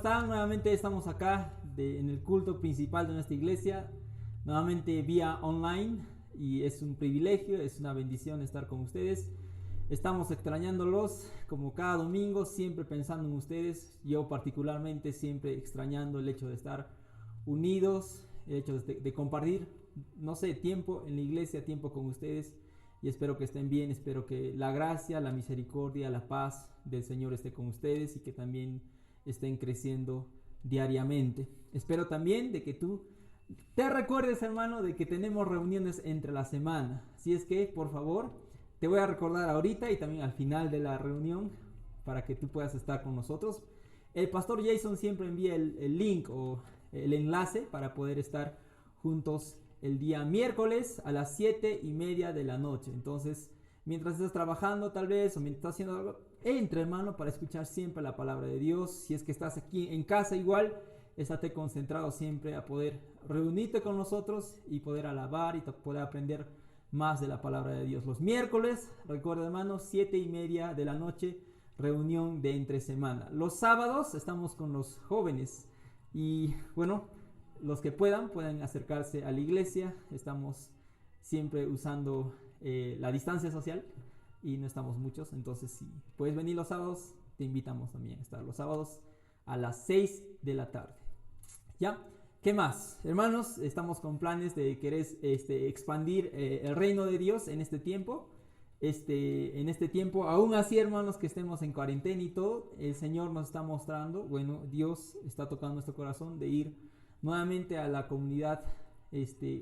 están? Nuevamente estamos acá en el culto principal de nuestra iglesia, nuevamente vía online, y es un privilegio, es una bendición estar con ustedes. Estamos extrañándolos como cada domingo, siempre pensando en ustedes. Yo particularmente siempre extrañando el hecho de estar unidos, el hecho de compartir, no sé, tiempo en la iglesia, tiempo con ustedes. Y espero que estén bien, espero que la gracia, la misericordia, la paz del Señor esté con ustedes y que también estén creciendo diariamente. Espero también de que tú te recuerdes, hermano, de que tenemos reuniones entre la semana. Así es que, por favor, te voy a recordar ahorita y también al final de la reunión para que tú puedas estar con nosotros. El pastor Jason siempre envía el link o el enlace para poder estar juntos el día miércoles a las 7:30 de la noche. Entonces, mientras estás trabajando tal vez o mientras estás haciendo algo, entra, hermano, para escuchar siempre la palabra de Dios. Si es que estás aquí en casa igual, estate concentrado siempre a poder reunirte con nosotros y poder alabar y poder aprender más de la palabra de Dios. Los miércoles, recuerda, hermano, 7:30 de la noche, reunión de entre semana. Los sábados estamos con los jóvenes y bueno, los que pueden acercarse a la iglesia. Estamos siempre usando la distancia social y no estamos muchos. Entonces, si puedes venir los sábados, te invitamos también a estar los sábados a las 6 de la tarde. ¿Ya? ¿Qué más? Hermanos, estamos con planes de querer expandir el reino de Dios en este tiempo. En este tiempo, aún así, hermanos, que estemos en cuarentena y todo, el Señor nos está mostrando, bueno, Dios está tocando nuestro corazón de ir nuevamente a la comunidad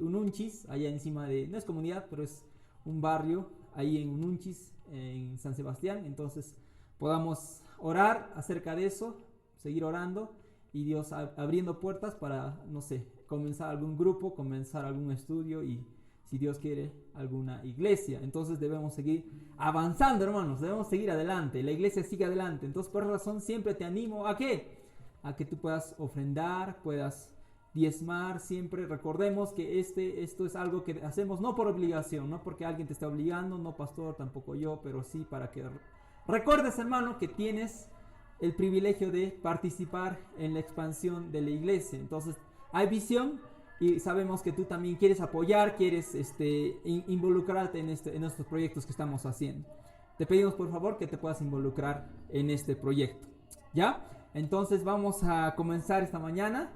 Ununchis, allá encima de, no es comunidad, pero es un barrio ahí en Ununchis, en San Sebastián. Entonces podamos orar acerca de eso, seguir orando y Dios abriendo puertas para, no sé, comenzar algún grupo, comenzar algún estudio y si Dios quiere alguna iglesia. Entonces debemos seguir avanzando, hermanos, debemos seguir adelante, la iglesia sigue adelante. Entonces por esa razón siempre te animo a ¿qué? A que tú puedas ofrendar, puedas diezmar. Siempre recordemos que esto es algo que hacemos no por obligación, no porque alguien te está obligando, no pastor, tampoco yo, pero sí para que recuerdes, hermano, que tienes el privilegio de participar en la expansión de la iglesia. Entonces hay visión y sabemos que tú también quieres apoyar, quieres involucrarte en estos proyectos que estamos haciendo. Te pedimos por favor que te puedas involucrar en este proyecto, ¿ya? Entonces vamos a comenzar esta mañana.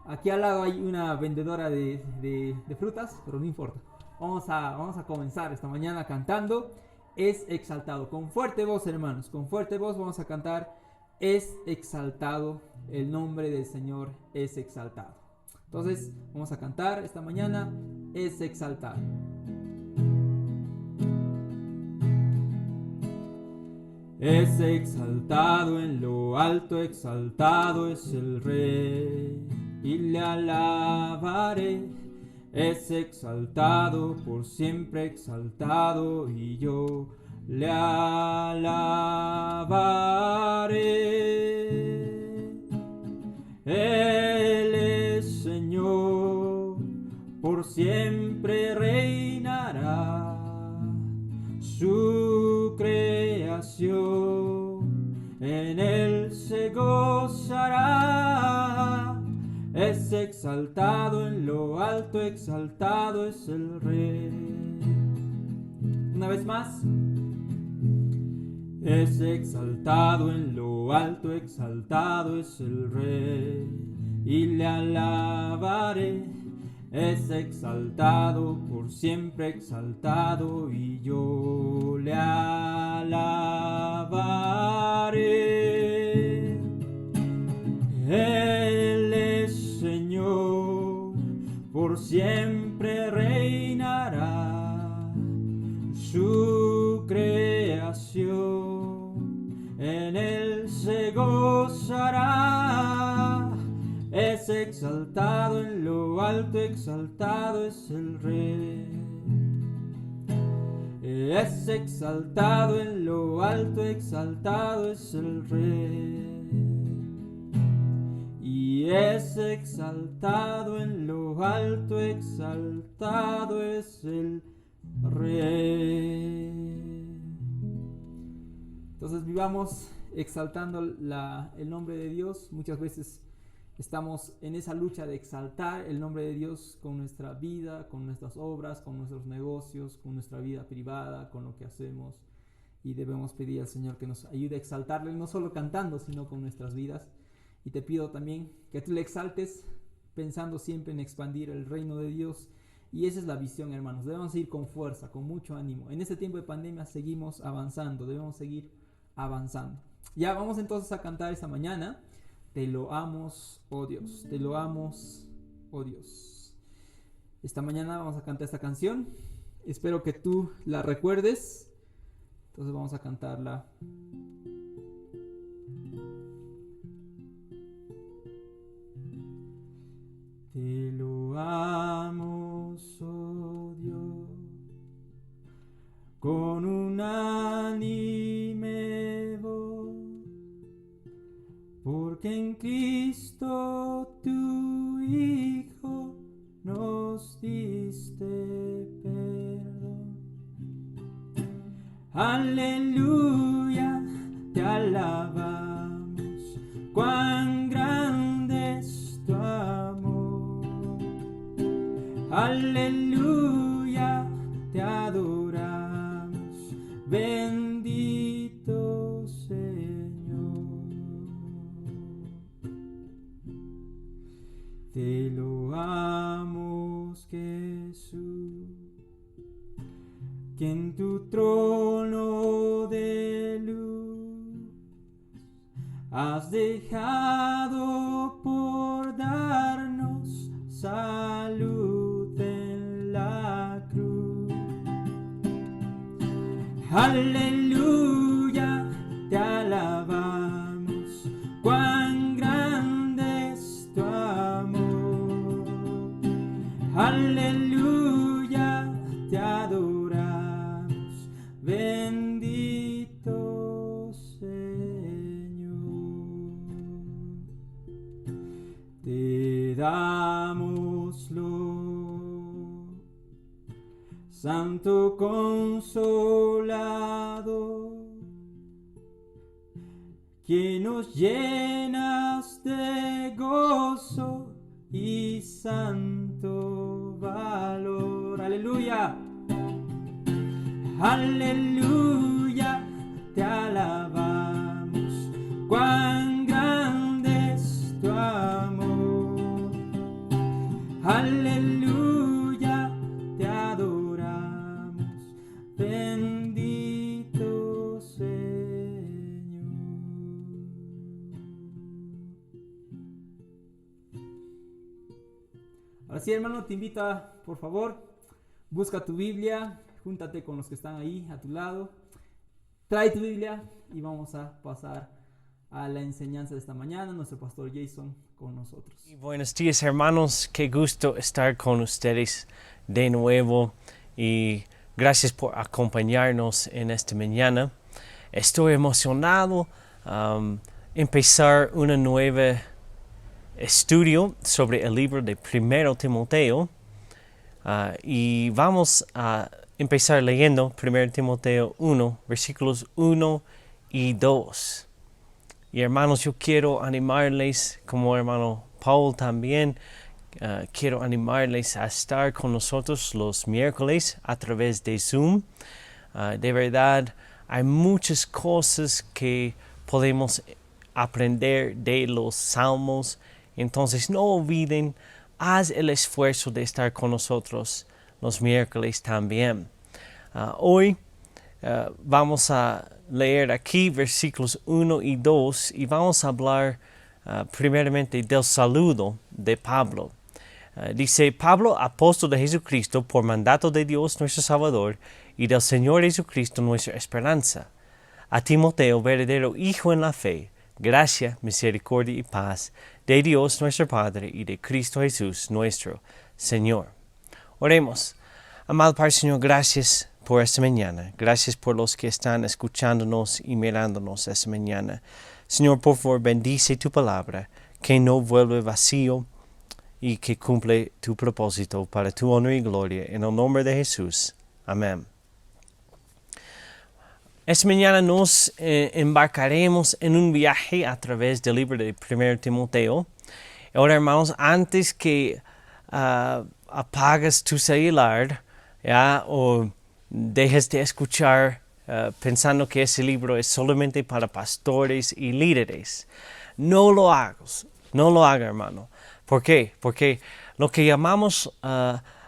Aquí al lado hay una vendedora de frutas, pero no importa. Vamos a comenzar esta mañana cantando Es exaltado. Con fuerte voz, hermanos, con fuerte voz vamos a cantar Es exaltado, el nombre del Señor es exaltado. Entonces vamos a cantar esta mañana Es exaltado. Es exaltado en lo alto, exaltado es el Rey, y le alabaré. Es exaltado, por siempre exaltado, y yo le alabaré. Él es Señor, por siempre reinará. Su creación en él se gozará. Es exaltado en lo alto, exaltado es el Rey. Una vez más. Es exaltado en lo alto, exaltado es el Rey, y le alabaré. Es exaltado, por siempre exaltado, y yo le alabaré. Él es Señor, por siempre reinará. Su creación en él se gozará. Es exaltado en lo alto, exaltado es el Rey. Es exaltado en lo alto, exaltado es el Rey. Y es exaltado en lo alto, exaltado es el Rey. Entonces vivamos exaltando el nombre de Dios. Muchas veces estamos en esa lucha de exaltar el nombre de Dios con nuestra vida, con nuestras obras, con nuestros negocios, con nuestra vida privada, con lo que hacemos. Y debemos pedir al Señor que nos ayude a exaltarle, no solo cantando, sino con nuestras vidas. Y te pido también que tú le exaltes pensando siempre en expandir el reino de Dios. Y esa es la visión, hermanos. Debemos ir con fuerza, con mucho ánimo. En este tiempo de pandemia seguimos avanzando, debemos seguir avanzando. Ya vamos entonces a cantar esta mañana. Te lo amos, oh Dios. Te lo amos, oh Dios. Esta mañana vamos a cantar esta canción. Espero que tú la recuerdes. Entonces vamos a cantarla. Te lo amos, oh Dios, con unánime voz, porque en Cristo tu Hijo nos diste perdón. Aleluya, te alabamos, cuán grande es tu amor. Aleluya, te adoramos, bendito Señor. Te loamos, Jesús, que en tu trono de luz has dejado por darnos salud en la cruz. Aleluya, te alabamos, cuán grande es tu amor. Aleluya, te adoramos, bendito Señor. Te dámoslo, Santo Consolador, que nos llenas de gozo y santo valor. Aleluya, aleluya, te alabamos, cuán grande es tu amor. Aleluya, te adoramos, bendito Señor. Ahora sí, hermano, te invito a, por favor, busca tu Biblia, júntate con los que están ahí a tu lado, trae tu Biblia y vamos a pasar a la enseñanza de esta mañana. Nuestro pastor Jason con nosotros. Buenos días, hermanos, qué gusto estar con ustedes de nuevo y gracias por acompañarnos en esta mañana. Estoy emocionado empezar un nuevo estudio sobre el libro de 1 Timoteo y vamos a empezar leyendo 1 Timoteo 1, versículos 1 y 2. Y hermanos, yo quiero animarles, como hermano Paul también, quiero animarles a estar con nosotros los miércoles a través de Zoom. De verdad, hay muchas cosas que podemos aprender de los salmos. Entonces, no olviden, haz el esfuerzo de estar con nosotros los miércoles también. Hoy vamos a leer aquí versículos 1 y 2 y vamos a hablar primeramente del saludo de Pablo. Dice: Pablo, apóstol de Jesucristo, por mandato de Dios nuestro Salvador y del Señor Jesucristo nuestra esperanza. A Timoteo, verdadero hijo en la fe, gracia, misericordia y paz de Dios nuestro Padre y de Cristo Jesús nuestro Señor. Oremos. Amado Padre, Señor, gracias por esta mañana. Gracias por los que están escuchándonos y mirándonos esta mañana. Señor, por favor, bendice tu palabra, que no vuelve vacío y que cumple tu propósito para tu honor y gloria. En el nombre de Jesús. Amén. Esta mañana nos embarcaremos en un viaje a través del libro de 1 Timoteo. Ahora, hermanos, antes que apagues tu celular, ¿ya? O dejes de escuchar pensando que ese libro es solamente para pastores y líderes, no lo hagas, hermano. ¿Por qué? Porque lo que llamamos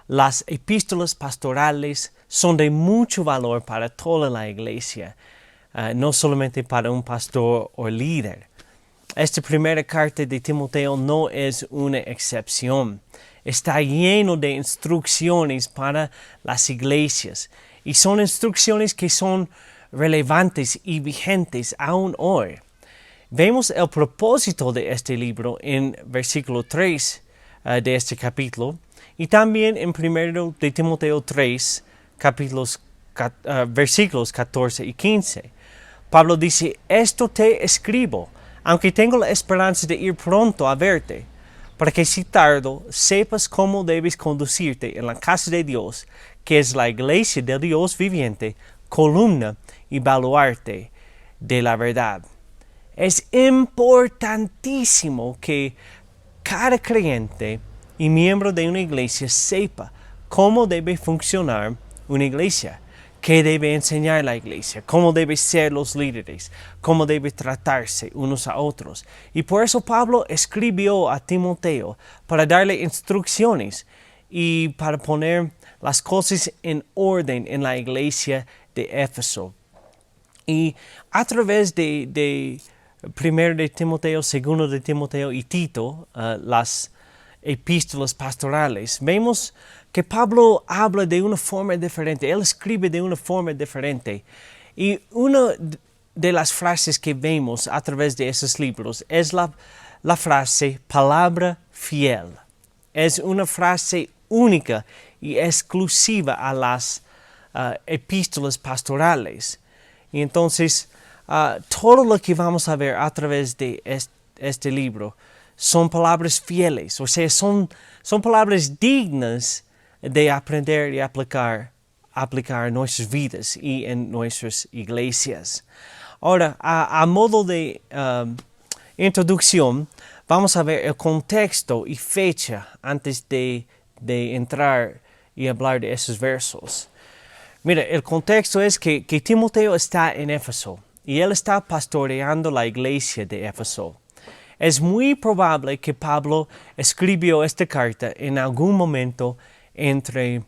las epístolas pastorales son de mucho valor para toda la iglesia, no solamente para un pastor o líder. Esta primera carta de Timoteo no es una excepción. Está lleno de instrucciones para las iglesias y son instrucciones que son relevantes y vigentes aún hoy. Vemos el propósito de este libro en versículo 3 de este capítulo y también en 1 de Timoteo 3, versículos 14 y 15. Pablo dice, esto te escribo, aunque tengo la esperanza de ir pronto a verte, para que si tardo, sepas cómo debes conducirte en la casa de Dios, que es la iglesia del Dios viviente, columna y baluarte de la verdad. Es importantísimo que cada creyente y miembro de una iglesia sepa cómo debe funcionar una iglesia, qué debe enseñar la iglesia, cómo deben ser los líderes, cómo debe tratarse unos a otros. Y por eso Pablo escribió a Timoteo para darle instrucciones y para poner las cosas en orden en la iglesia de Éfeso. Y a través de 1 de Timoteo, 2 de Timoteo y Tito, las epístolas pastorales, vemos que Pablo habla de una forma diferente, él escribe de una forma diferente. Y una de las frases que vemos a través de esos libros es la frase palabra fiel. Es una frase única y exclusiva a las epístolas pastorales. Y entonces, todo lo que vamos a ver a través de este libro son palabras fieles, o sea, son palabras dignas de aprender y aplicar en nuestras vidas y en nuestras iglesias. Ahora, a modo de introducción, vamos a ver el contexto y fecha antes de entrar y hablar de esos versos. Mira, el contexto es que Timoteo está en Éfeso y él está pastoreando la iglesia de Éfeso. Es muy probable que Pablo escribió esta carta en algún momento entre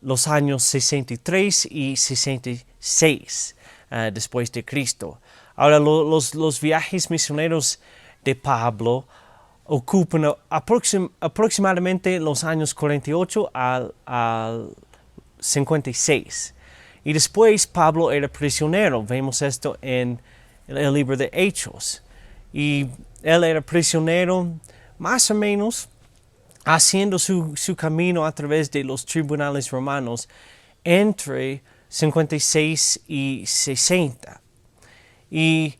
los años 63 y 66 después de Cristo. Ahora, los viajes misioneros de Pablo ocupan aproximadamente los años 48 al 56. Y después Pablo era prisionero. Vemos esto en el libro de Hechos. Y él era prisionero más o menos haciendo su camino a través de los tribunales romanos entre 56 y 60. Y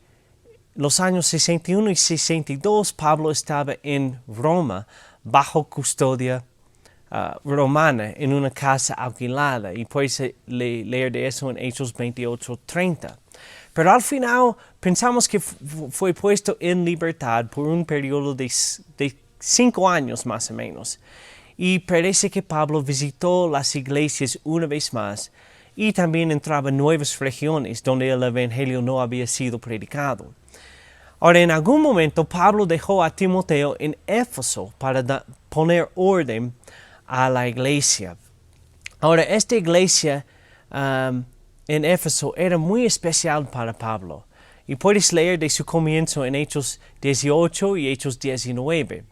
los años 61 y 62, Pablo estaba en Roma bajo custodia romana en una casa alquilada. Y puedes leer de eso en Hechos 28:30. Pero al final pensamos que fue puesto en libertad por un periodo de 5 años más o menos. Y parece que Pablo visitó las iglesias una vez más y también entraba en nuevas regiones donde el evangelio no había sido predicado. Ahora, en algún momento Pablo dejó a Timoteo en Éfeso para poner orden a la iglesia. Ahora, esta iglesia en Éfeso era muy especial para Pablo. Y puedes leer de su comienzo en Hechos 18 y Hechos 19.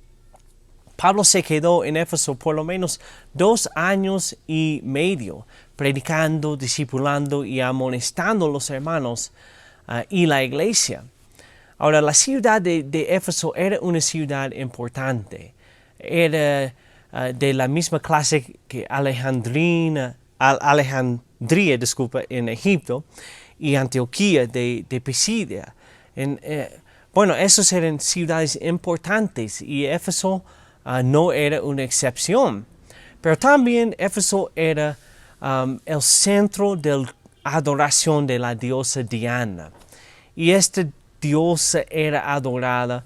Pablo se quedó en Éfeso por lo menos 2 años y medio, predicando, discipulando y amonestando a los hermanos y la iglesia. Ahora, la ciudad de Éfeso era una ciudad importante. Era de la misma clase que Alejandría, en Egipto, y Antioquía de Pisidia. Esas eran ciudades importantes y Éfeso no era una excepción. Pero también Éfeso era el centro del adoración de la diosa Diana. Y esta diosa era adorada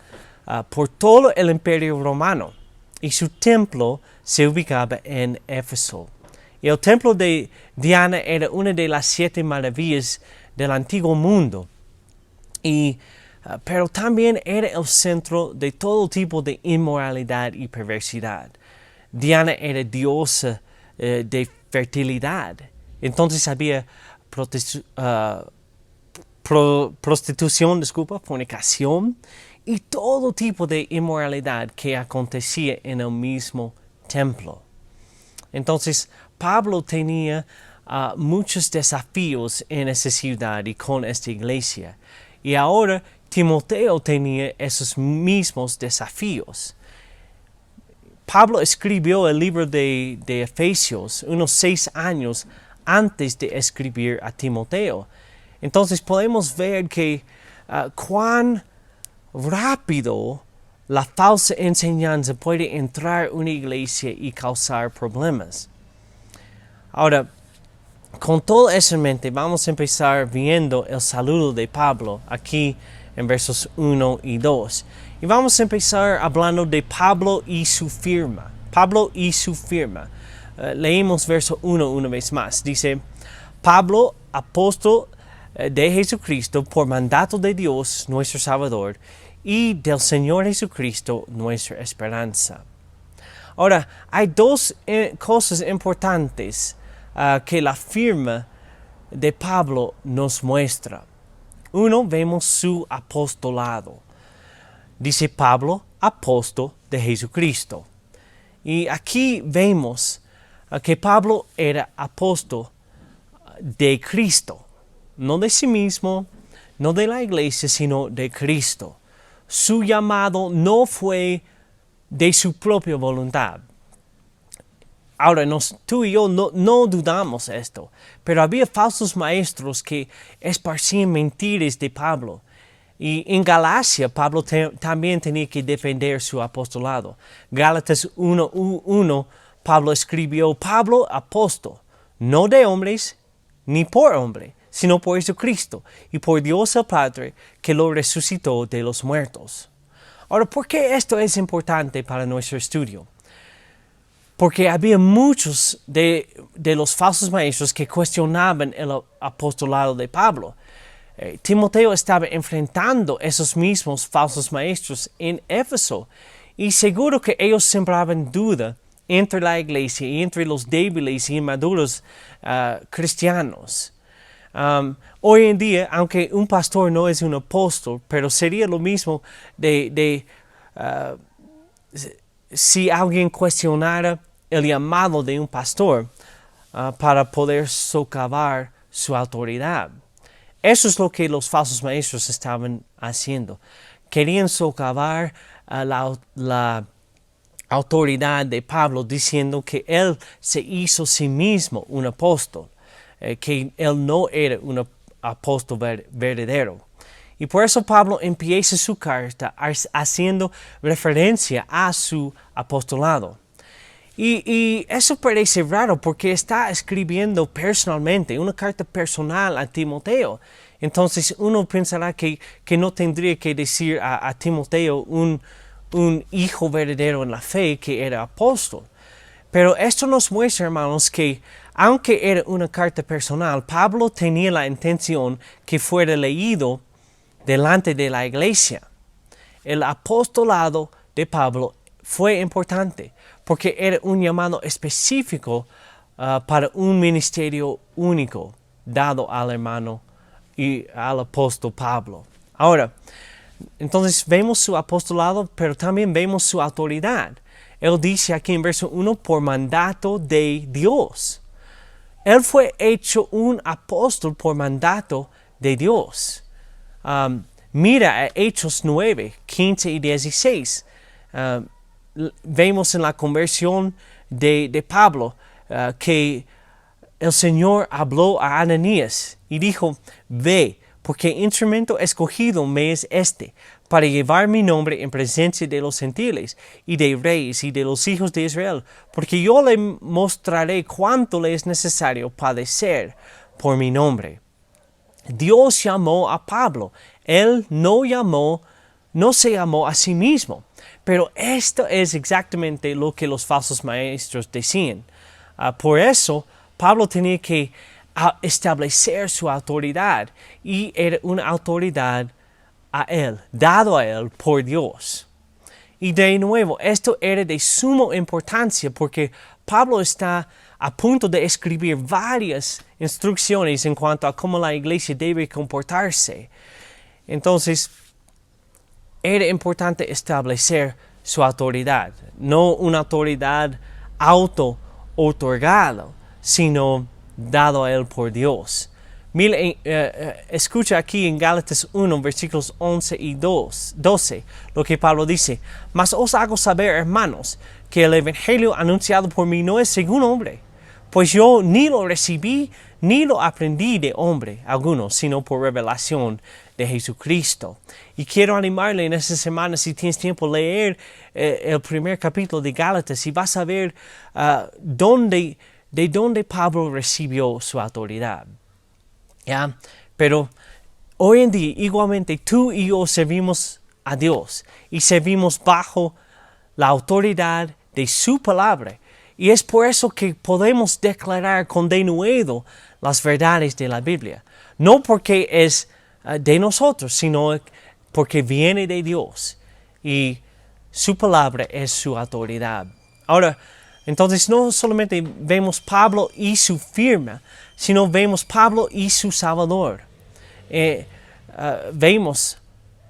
por todo el imperio romano. Y su templo se ubicaba en Éfeso. Y el templo de Diana era una de las 7 maravillas del antiguo mundo. Pero también era el centro de todo tipo de inmoralidad y perversidad. Diana era diosa de fertilidad. Entonces había prostitución, fornicación y todo tipo de inmoralidad que acontecía en el mismo templo. Entonces Pablo tenía muchos desafíos en esa ciudad y con esta iglesia. Y ahora Timoteo tenía esos mismos desafíos. Pablo escribió el libro de Efesios unos 6 años antes de escribir a Timoteo. Entonces podemos ver que cuán rápido la falsa enseñanza puede entrar en una iglesia y causar problemas. Ahora, con todo eso en mente, vamos a empezar viendo el saludo de Pablo aquí en versos 1 y 2. Y vamos a empezar hablando de Pablo y su firma. Pablo y su firma. Leímos verso 1 una vez más. Dice, Pablo, apóstol de Jesucristo, por mandato de Dios, nuestro Salvador, y del Señor Jesucristo, nuestra esperanza. Ahora, hay 2 cosas importantes que la firma de Pablo nos muestra. Uno, vemos su apostolado. Dice Pablo, apóstol de Jesucristo. Y aquí vemos que Pablo era apóstol de Cristo. No de sí mismo, no de la iglesia, sino de Cristo. Su llamado no fue de su propia voluntad. Ahora, tú y yo no dudamos esto, pero había falsos maestros que esparcían mentiras de Pablo. Y en Galacia, Pablo también tenía que defender su apostolado. Gálatas 1:1, Pablo escribió, Pablo, apóstol, no de hombres ni por hombre, sino por Jesucristo y por Dios el Padre, que lo resucitó de los muertos. Ahora, ¿por qué esto es importante para nuestro estudio? Porque había muchos de los falsos maestros que cuestionaban el apostolado de Pablo. Timoteo estaba enfrentando esos mismos falsos maestros en Éfeso y seguro que ellos sembraban duda entre la iglesia y entre los débiles y inmaduros cristianos. Hoy en día, aunque un pastor no es un apóstol, pero sería lo mismo si alguien cuestionara el llamado de un pastor para poder socavar su autoridad. Eso es lo que los falsos maestros estaban haciendo. Querían socavar la autoridad de Pablo diciendo que él se hizo sí mismo un apóstol, que él no era un apóstol verdadero. Y por eso Pablo empieza su carta haciendo referencia a su apostolado. Y eso parece raro porque está escribiendo personalmente, una carta personal a Timoteo. Entonces uno pensará que no tendría que decir a Timoteo un hijo verdadero en la fe que era apóstol. Pero esto nos muestra, hermanos, que aunque era una carta personal, Pablo tenía la intención que fuera leído delante de la iglesia. El apostolado de Pablo fue importante porque era un llamado específico para un ministerio único dado al hermano y al apóstol Pablo. Ahora, entonces vemos su apostolado, pero también vemos su autoridad. Él dice aquí en verso 1, por mandato de Dios. Él fue hecho un apóstol por mandato de Dios. Mira a Hechos 9, 15 y 16. Vemos en la conversión de Pablo que el Señor habló a Ananías y dijo, ve, porque instrumento escogido me es este, para llevar mi nombre en presencia de los gentiles y de reyes y de los hijos de Israel, porque yo le mostraré cuánto le es necesario padecer por mi nombre. Dios llamó a Pablo. Él no se llamó a sí mismo. Pero esto es exactamente lo que los falsos maestros decían. Por eso, Pablo tenía que establecer su autoridad. Y era una autoridad dado a él por Dios. Y de nuevo, esto era de suma importancia porque Pablo está a punto de escribir varias instrucciones en cuanto a cómo la iglesia debe comportarse. Entonces, era importante establecer su autoridad, no una autoridad auto-otorgada, sino dado a él por Dios. Escucha aquí en Gálatas 1, versículos 11 y 12, lo que Pablo dice. Mas os hago saber, hermanos, que el evangelio anunciado por mí no es según hombre, pues yo ni lo recibí ni lo aprendí de hombre alguno, sino por revelación de Jesucristo. Y quiero animarle en esta semana, si tienes tiempo, leer el primer capítulo de Gálatas y vas a ver de dónde Pablo recibió su autoridad. ¿Ya? Pero hoy en día, igualmente, tú y yo servimos a Dios y servimos bajo la autoridad de su palabra. Y es por eso que podemos declarar con denuedo las verdades de la Biblia. No porque es de nosotros, sino porque viene de Dios. Y su palabra es su autoridad. Ahora, entonces no solamente vemos Pablo y su firma, sino vemos Pablo y su Salvador.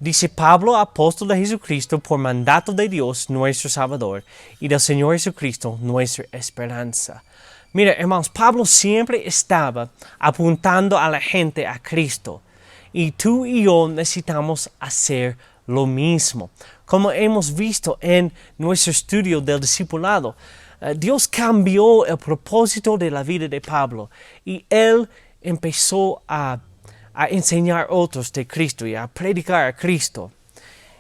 Dice Pablo, apóstol de Jesucristo, por mandato de Dios, nuestro Salvador, y del Señor Jesucristo, nuestra esperanza. Mira, hermanos, Pablo siempre estaba apuntando a la gente a Cristo. Y tú y yo necesitamos hacer lo mismo. Como hemos visto en nuestro estudio del discipulado, Dios cambió el propósito de la vida de Pablo y él empezó a enseñar a otros de Cristo y a predicar a Cristo.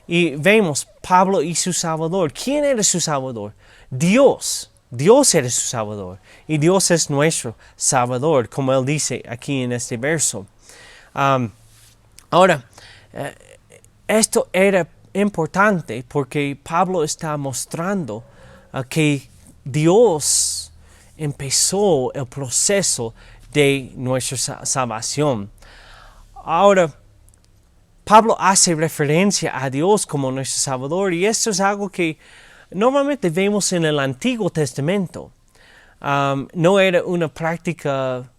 Y vemos Pablo y su Salvador. ¿Quién era su Salvador? Dios. Dios era su Salvador. Y Dios es nuestro Salvador, como él dice aquí en este verso. Ahora, esto era importante porque Pablo está mostrando que Dios empezó el proceso de nuestra salvación. Ahora, Pablo hace referencia a Dios como nuestro Salvador y esto es algo que normalmente vemos en el Antiguo Testamento. No era una práctica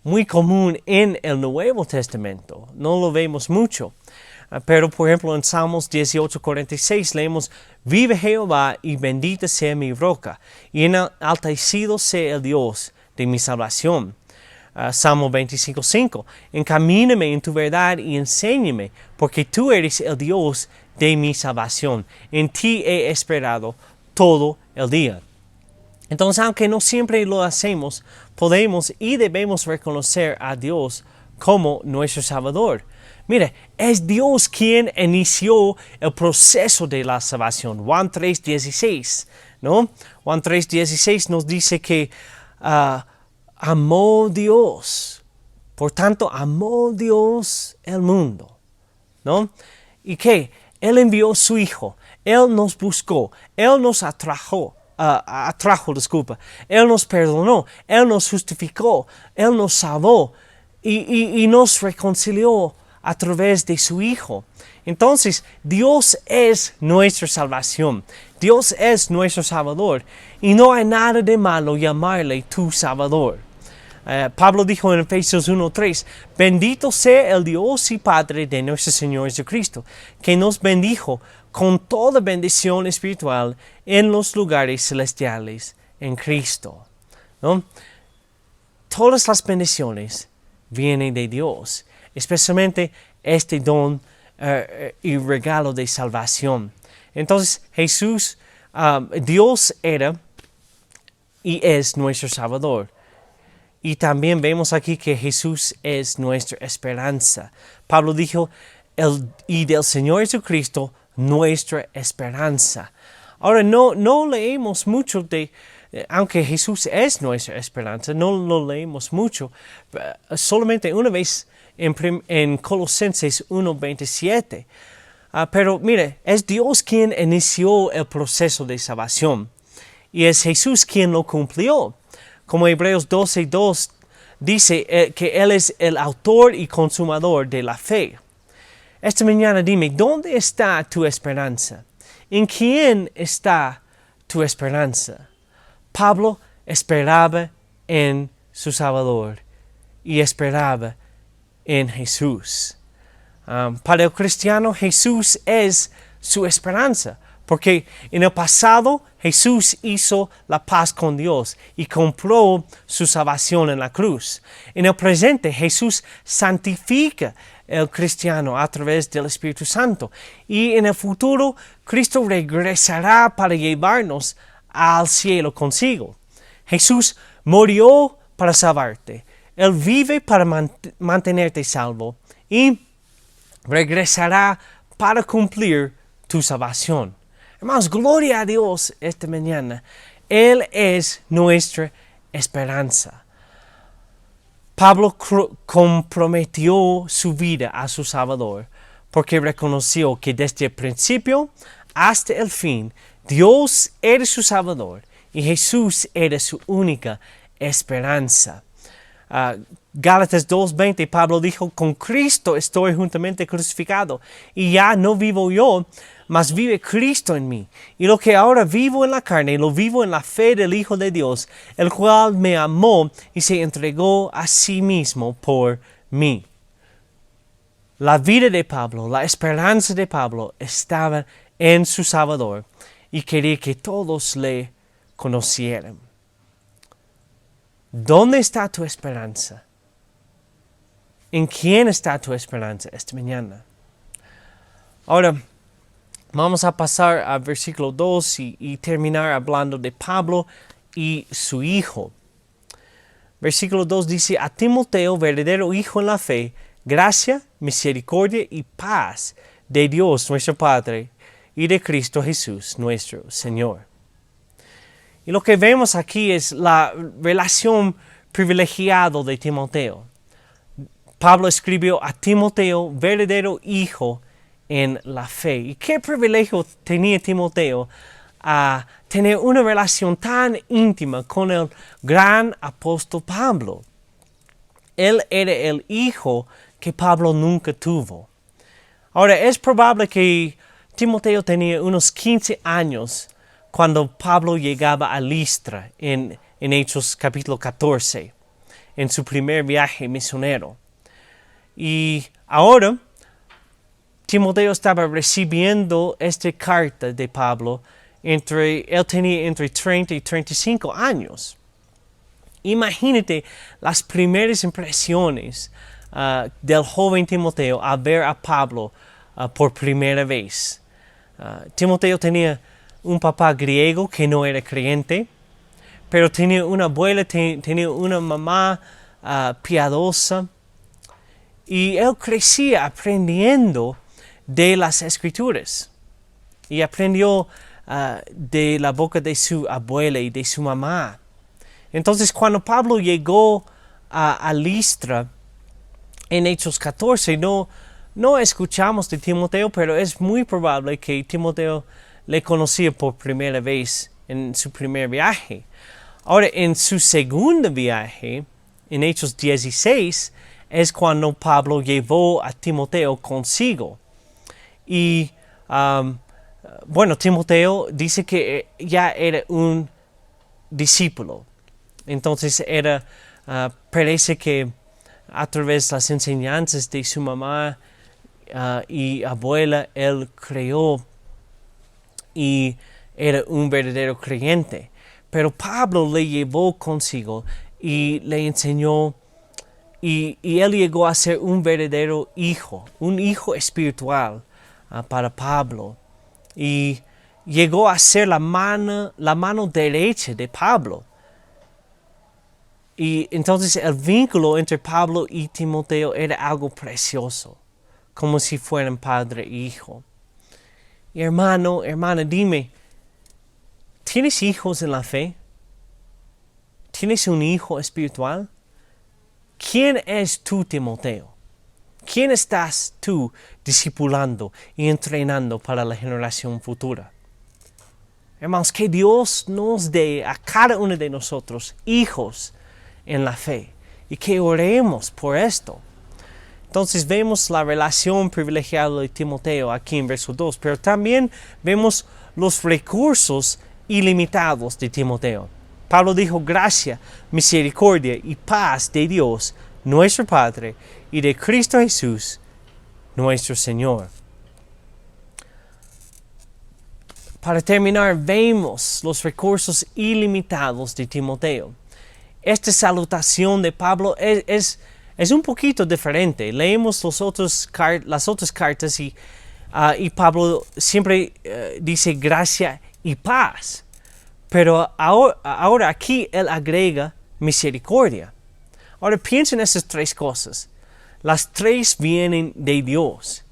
muy común en el Nuevo Testamento. No lo vemos mucho. Pero, por ejemplo, en Salmos 18:46 leemos: vive Jehová y bendita sea mi roca, y enaltecido sea el Dios de mi salvación. Salmo 25:5 encamíname en tu verdad y enséñame, porque tú eres el Dios de mi salvación. En ti he esperado todo el día. Entonces, aunque no siempre lo hacemos, podemos y debemos reconocer a Dios como nuestro Salvador. Mire, es Dios quien inició el proceso de la salvación. Juan 3:16, ¿no? Juan 3:16 nos dice que amó Dios. Por tanto, amó Dios el mundo, ¿no? ¿Y qué? Él envió su Hijo. Él nos buscó. Él nos Él nos perdonó. Él nos justificó. Él nos salvó. Y nos reconcilió a través de su Hijo. Entonces, Dios es nuestra salvación. Dios es nuestro Salvador. Y no hay nada de malo llamarle tu Salvador. Pablo dijo en Efesios 1:3, bendito sea el Dios y Padre de nuestro Señor Jesucristo, que nos bendijo con toda bendición espiritual en los lugares celestiales en Cristo, ¿no? Todas las bendiciones vienen de Dios, especialmente este don y regalo de salvación. Entonces Dios era y es nuestro Salvador. Y también vemos aquí que Jesús es nuestra esperanza. Pablo dijo, y del Señor Jesucristo, nuestra esperanza. Ahora, no leemos mucho de aunque Jesús es nuestra esperanza, no lo leemos mucho, solamente una vez en Colosenses 1:27. Pero mire, es Dios quien inició el proceso de salvación y es Jesús quien lo cumplió. Como Hebreos 12:2 dice que Él es el autor y consumador de la fe. Esta mañana dime, ¿dónde está tu esperanza? ¿En quién está tu esperanza? Pablo esperaba en su Salvador y esperaba en Jesús. Para el cristiano, Jesús es su esperanza, porque en el pasado Jesús hizo la paz con Dios y compró su salvación en la cruz. En el presente, Jesús santifica el cristiano a través del Espíritu Santo. Y en el futuro, Cristo regresará para llevarnos al cielo consigo. Jesús murió para salvarte. Él vive para mantenerte salvo y regresará para cumplir tu salvación. Hermanos, gloria a Dios esta mañana. Él es nuestra esperanza. Pablo comprometió su vida a su Salvador porque reconoció que desde el principio hasta el fin Dios era su Salvador y Jesús era su única esperanza. Gálatas 2:20, Pablo dijo, con Cristo estoy juntamente crucificado y ya no vivo yo, mas vive Cristo en mí. Y lo que ahora vivo en la carne, lo vivo en la fe del Hijo de Dios, el cual me amó y se entregó a sí mismo por mí. La vida de Pablo, la esperanza de Pablo estaba en su Salvador y quería que todos le conocieran. ¿Dónde está tu esperanza? ¿En quién está tu esperanza esta mañana? Ahora, vamos a pasar al versículo 2 y terminar hablando de Pablo y su hijo. Versículo 2 dice, a Timoteo, verdadero hijo en la fe, gracia, misericordia y paz de Dios nuestro Padre y de Cristo Jesús nuestro Señor. Y lo que vemos aquí es la relación privilegiada de Timoteo. Pablo escribió a Timoteo, verdadero hijo en la fe. ¿Y qué privilegio tenía Timoteo a tener una relación tan íntima con el gran apóstol Pablo? Él era el hijo que Pablo nunca tuvo. Ahora, es probable que Timoteo tenía unos 15 años cuando Pablo llegaba a Listra en Hechos capítulo 14, en su primer viaje misionero. Y ahora Timoteo estaba recibiendo esta carta de Pablo, él tenía entre 30 y 35 años. Imagínate las primeras impresiones del joven Timoteo al ver a Pablo por primera vez. Timoteo tenía un papá griego que no era creyente, pero tenía una abuela, tenía una mamá piadosa, y él crecía aprendiendo de las Escrituras, y aprendió de la boca de su abuela y de su mamá. Entonces, cuando Pablo llegó a Listra, en Hechos 14, no escuchamos de Timoteo, pero es muy probable que Timoteo le conocía por primera vez en su primer viaje. Ahora, en su segundo viaje, en Hechos 16, es cuando Pablo llevó a Timoteo consigo. Y, Timoteo dice que ya era un discípulo. Entonces, parece que a través de las enseñanzas de su mamá y abuela, él creó y era un verdadero creyente. Pero Pablo le llevó consigo y le enseñó, y él llegó a ser un verdadero hijo, un hijo espiritual para Pablo. Y llegó a ser la mano derecha de Pablo. Y entonces el vínculo entre Pablo y Timoteo era algo precioso, como si fueran padre e hijo. Y hermano, hermana, dime, ¿tienes hijos en la fe? ¿Tienes un hijo espiritual? ¿Quién es tú, Timoteo? ¿Quién estás tú discipulando y entrenando para la generación futura? Hermanos, que Dios nos dé a cada uno de nosotros hijos en la fe y que oremos por esto. Entonces vemos la relación privilegiada de Timoteo aquí en verso 2, pero también vemos los recursos ilimitados de Timoteo. Pablo dijo: gracia, misericordia y paz de Dios, nuestro Padre, y de Cristo Jesús, nuestro Señor. Para terminar, vemos los recursos ilimitados de Timoteo. Esta salutación de Pablo es un poquito diferente. Leemos las otras cartas y Pablo siempre dice gracia y paz. Pero ahora aquí él agrega misericordia. Ahora piensen en esas tres cosas. Las tres vienen de Dios.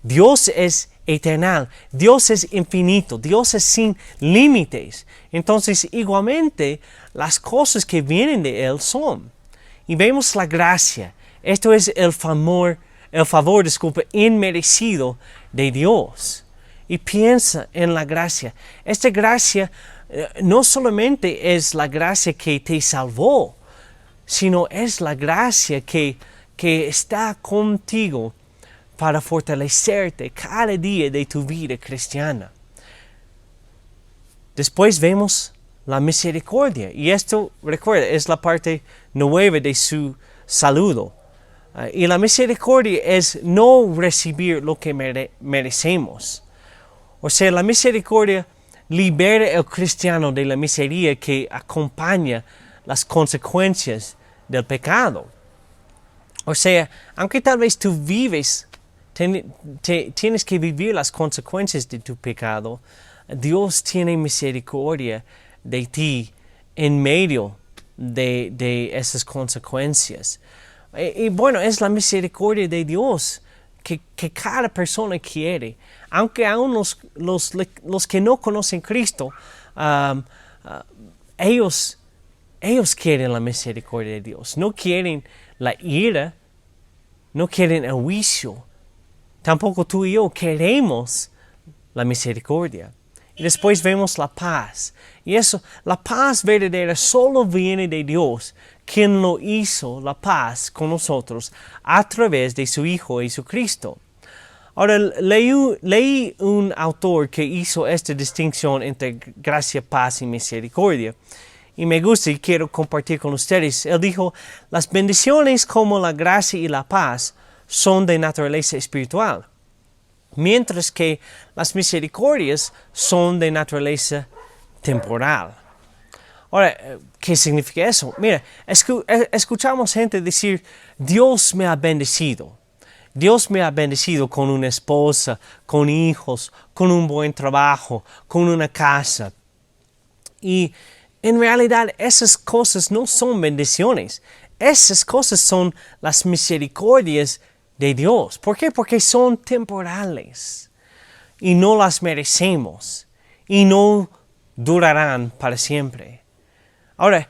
Dios es eterno, Dios es infinito, Dios es sin límites. Entonces, igualmente, las cosas que vienen de Él son. Y vemos la gracia. Esto es el favor, inmerecido de Dios. Y piensa en la gracia. Esta gracia no solamente es la gracia que te salvó, sino es la gracia que está contigo para fortalecerte cada día de tu vida cristiana. Después vemos la misericordia. Y esto, recuerda, es la parte nueva de su saludo. Y la misericordia es no recibir lo que merecemos. O sea, la misericordia libera al cristiano de la miseria que acompaña las consecuencias del pecado. O sea, aunque tal vez tú vives, tienes que vivir las consecuencias de tu pecado, Dios tiene misericordia de ti en medio de esas consecuencias. Y bueno, es la misericordia de Dios que cada persona quiere. Aunque aún los que no conocen a Cristo, ellos quieren la misericordia de Dios. No quieren la ira, no quieren el juicio. Tampoco tú y yo queremos la misericordia. Y después vemos la paz. Y eso, la paz verdadera solo viene de Dios, quien lo hizo la paz con nosotros a través de su Hijo Jesucristo. Ahora, leí un autor que hizo esta distinción entre gracia, paz y misericordia. Y me gusta y quiero compartir con ustedes. Él dijo: las bendiciones como la gracia y la paz son de naturaleza espiritual, mientras que las misericordias son de naturaleza temporal. Ahora, ¿qué significa eso? Mira, escuchamos gente decir: Dios me ha bendecido. Dios me ha bendecido con una esposa, con hijos, con un buen trabajo, con una casa. Y en realidad esas cosas no son bendiciones. Esas cosas son las misericordias de Dios. ¿Por qué? Porque son temporales y no las merecemos y no durarán para siempre. Ahora,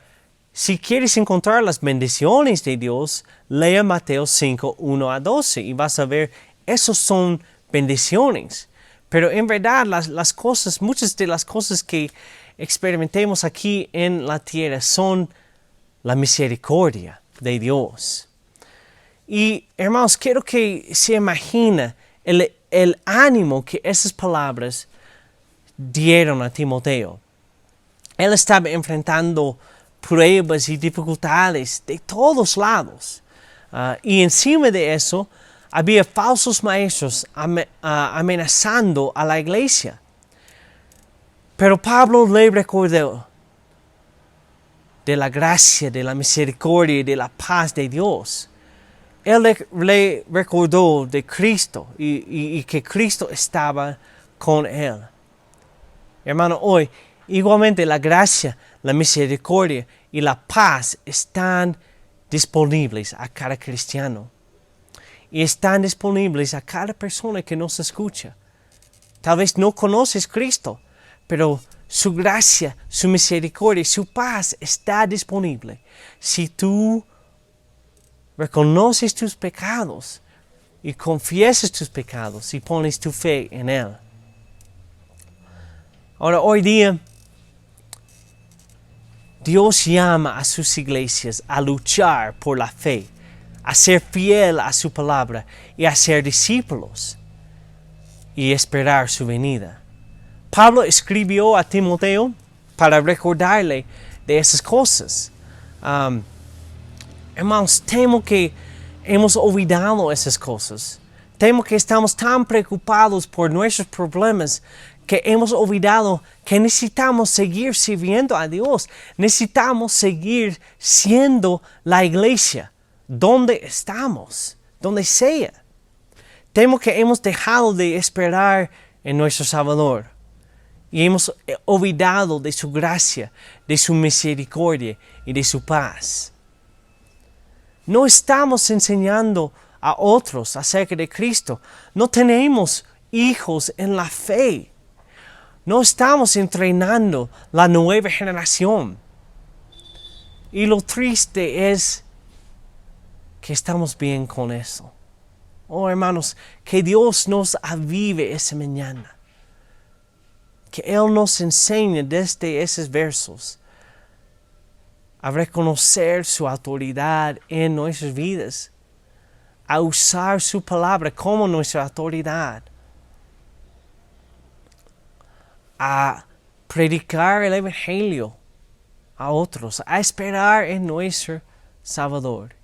si quieres encontrar las bendiciones de Dios, lea Mateo 5, 1 a 12 y vas a ver, esos son bendiciones. Pero en verdad muchas de las cosas que experimentemos aquí en la tierra son la misericordia de Dios. Y hermanos, quiero que se imagine el ánimo que esas palabras dieron a Timoteo. Él estaba enfrentando pruebas y dificultades de todos lados. Y encima de eso, había falsos maestros amenazando a la iglesia. Pero Pablo le recordó de la gracia, de la misericordia y de la paz de Dios. Él le recordó de Cristo y que Cristo estaba con él. Hermano, hoy, igualmente la gracia, la misericordia y la paz están disponibles a cada cristiano. Y están disponibles a cada persona que nos escucha. Tal vez no conoces Cristo, pero su gracia, su misericordia y su paz está disponible. Si tú reconoces tus pecados y confiesas tus pecados y pones tu fe en Él. Ahora, hoy día, Dios llama a sus iglesias a luchar por la fe, a ser fiel a su palabra y a ser discípulos y esperar su venida. Pablo escribió a Timoteo para recordarle de esas cosas. Hermanos, temo que hemos olvidado esas cosas. Temo que estamos tan preocupados por nuestros problemas que hemos olvidado que necesitamos seguir sirviendo a Dios. Necesitamos seguir siendo la iglesia donde estamos, donde sea. Temo que hemos dejado de esperar en nuestro Salvador y hemos olvidado de su gracia, de su misericordia y de su paz. No estamos enseñando a otros acerca de Cristo. No tenemos hijos en la fe. No estamos entrenando la nueva generación. Y lo triste es que estamos bien con eso. Oh, hermanos, que Dios nos avive esa mañana. Que Él nos enseñe desde esos versos a reconocer su autoridad en nuestras vidas, a usar su palabra como nuestra autoridad, a predicar el Evangelio a otros, a esperar en nuestro Salvador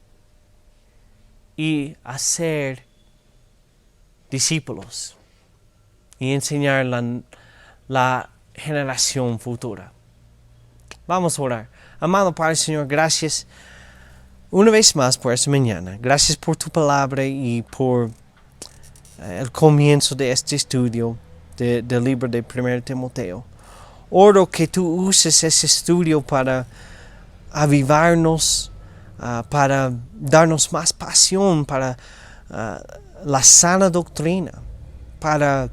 y a ser discípulos y enseñar la generación futura. Vamos a orar. Amado Padre, Señor, gracias una vez más por esta mañana. Gracias por tu palabra y por el comienzo de este estudio del libro de 1 Timoteo. Oro que tú uses ese estudio para avivarnos, para darnos más pasión para la sana doctrina, para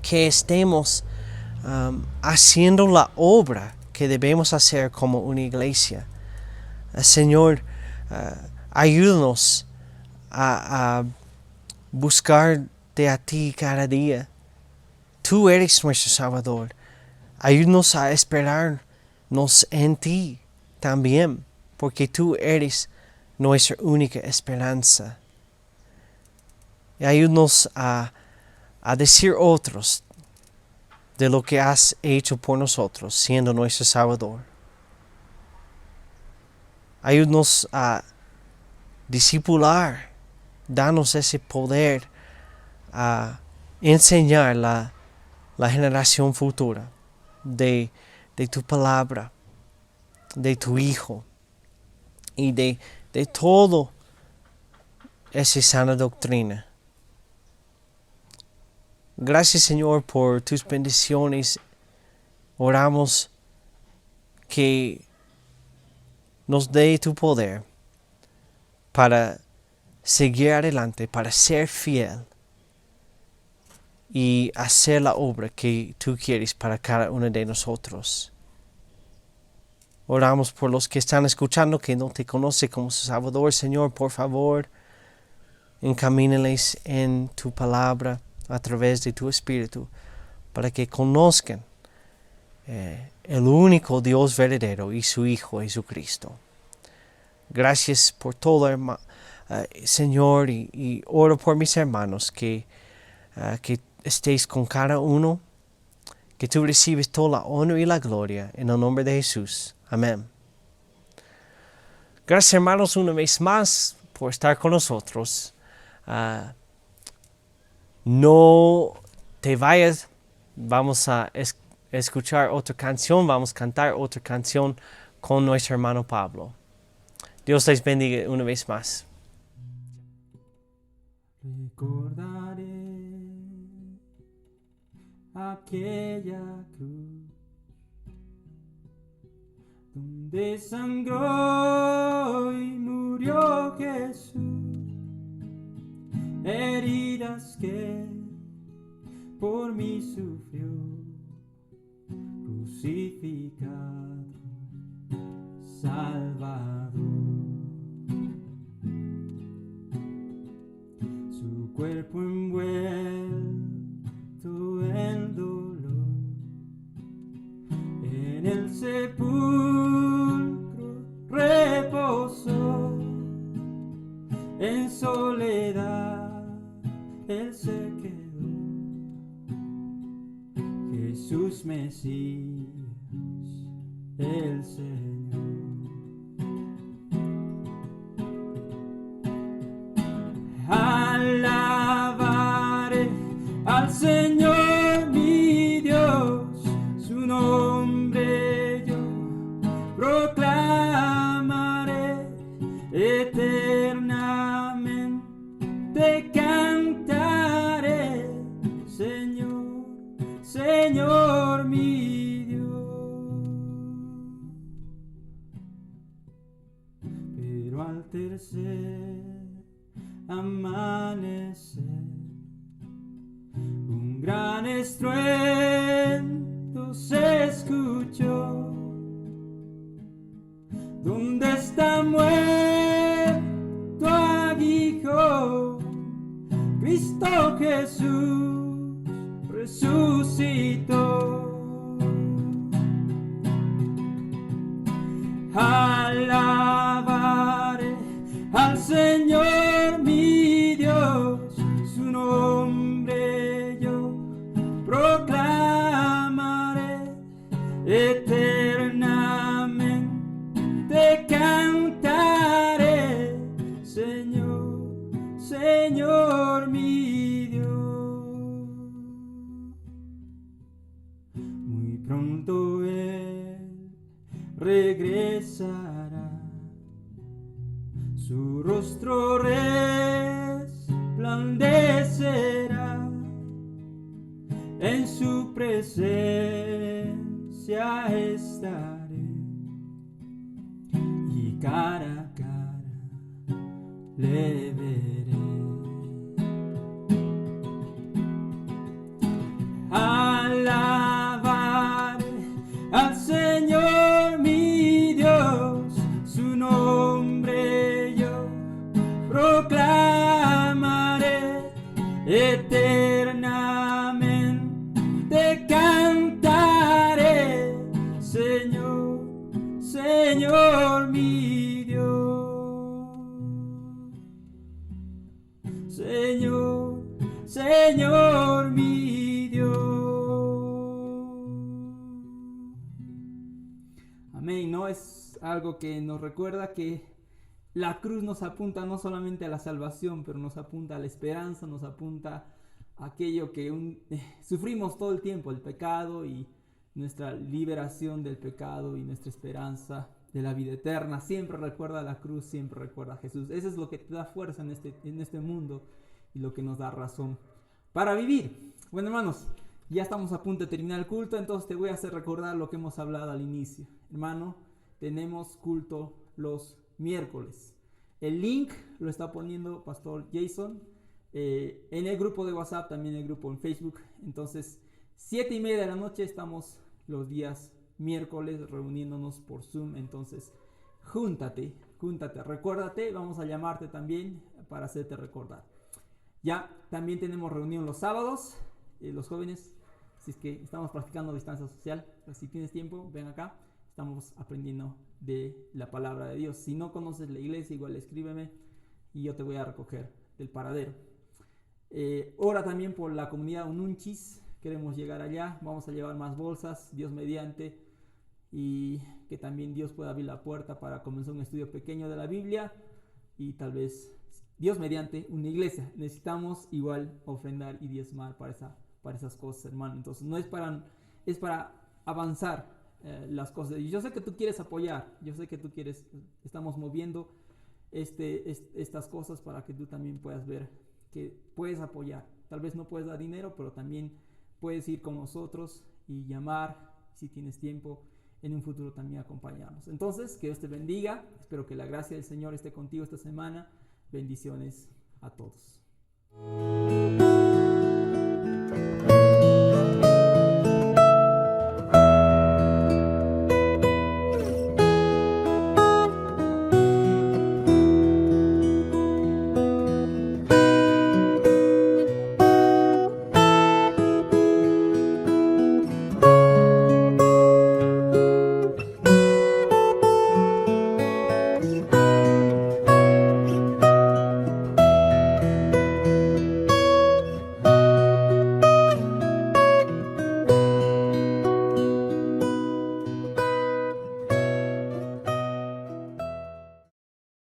que estemos haciendo la obra que debemos hacer como una iglesia. Señor, ayúdanos a buscarte a ti cada día. Tú eres nuestro Salvador. Ayúdanos a esperarnos en ti también, porque tú eres nuestra única esperanza. Y ayúdanos a decir a otros de lo que has hecho por nosotros, siendo nuestro Salvador. Ayúdanos a discipular, danos ese poder a enseñar la generación futura de tu palabra, de tu Hijo y de todo esa sana doctrina. Gracias, Señor, por tus bendiciones. Oramos que nos dé tu poder para seguir adelante, para ser fiel y hacer la obra que tú quieres para cada uno de nosotros. Oramos por los que están escuchando que no te conocen como su Salvador. Señor, por favor, encamínales en tu palabra a través de tu Espíritu, para que conozcan el único Dios verdadero y su Hijo Jesucristo. Gracias por todo, Señor, y oro por mis hermanos que estéis con cada uno, que tú recibes toda la honra y la gloria en el nombre de Jesús. Amén. Gracias, hermanos, una vez más por estar con nosotros. No te vayas, vamos a escuchar otra canción, vamos a cantar otra canción con nuestro hermano Pablo. Dios les bendiga una vez más. Recordaré aquella cruz donde sangró y murió Jesús, heridas que por mí sufrió, crucificado Salvador. Su cuerpo envuelto en dolor, en el sepulcro reposó, en soledad él se quedó. Jesús Mesías, el Señor. Alabaré al Señor mi Dios, su nombre yo proclamaré, eternamente cantaré, Señor, Señor mi Dios. Pero al tercer amanecer, un gran estruendo se escuchó. ¿Dónde está muerto aguijón? Cristo Jesús resucitó. Alabaré al Señor mi Dios, su nombre yo proclamaré, eternamente cantaré, Señor, Señor mi Dios. Muy pronto Él regresará, su rostro resplandecerá, en su presencia estaré, y cara a cara le veré. Alabaré al Señor mi Dios, su nombre yo proclamaré, eternamente cantaré, Señor, Señor mi Dios. Señor, Señor mi Dios. Amén, ¿no? Es algo que nos recuerda que la cruz nos apunta no solamente a la salvación, pero nos apunta a la esperanza, nos apunta a aquello que sufrimos todo el tiempo, el pecado y nuestra liberación del pecado y nuestra esperanza de la vida eterna. Siempre recuerda la cruz, siempre recuerda a Jesús. Eso es lo que te da fuerza en este mundo y lo que nos da razón para vivir. Bueno, hermanos, ya estamos a punto de terminar el culto, entonces te voy a hacer recordar lo que hemos hablado al inicio. Hermano, tenemos culto los miércoles. El link lo está poniendo Pastor Jason en el grupo de WhatsApp, también en el grupo en Facebook. Entonces 7:30 de la noche estamos los días miércoles reuniéndonos por Zoom. Entonces júntate, recuérdate, vamos a llamarte también para hacerte recordar. Ya también tenemos reunión los sábados, los jóvenes, si es que estamos practicando distancia social, pues si tienes tiempo ven acá, estamos aprendiendo de la palabra de Dios. Si no conoces la iglesia, igual escríbeme y yo te voy a recoger del paradero. Ora también por la comunidad Ununchis, queremos llegar allá, vamos a llevar más bolsas, Dios mediante, y que también Dios pueda abrir la puerta para comenzar un estudio pequeño de la Biblia y tal vez Dios mediante una iglesia. Necesitamos igual ofrendar y diezmar para esas cosas, hermano. Entonces no es para avanzar las cosas. Y yo sé que tú quieres apoyar, yo sé que tú quieres, estamos moviendo estas cosas para que tú también puedas ver que puedes apoyar. Tal vez no puedes dar dinero, pero también puedes ir con nosotros y llamar, si tienes tiempo, en un futuro también acompañarnos. Entonces, que Dios te bendiga. Espero que la gracia del Señor esté contigo esta semana. Bendiciones a todos.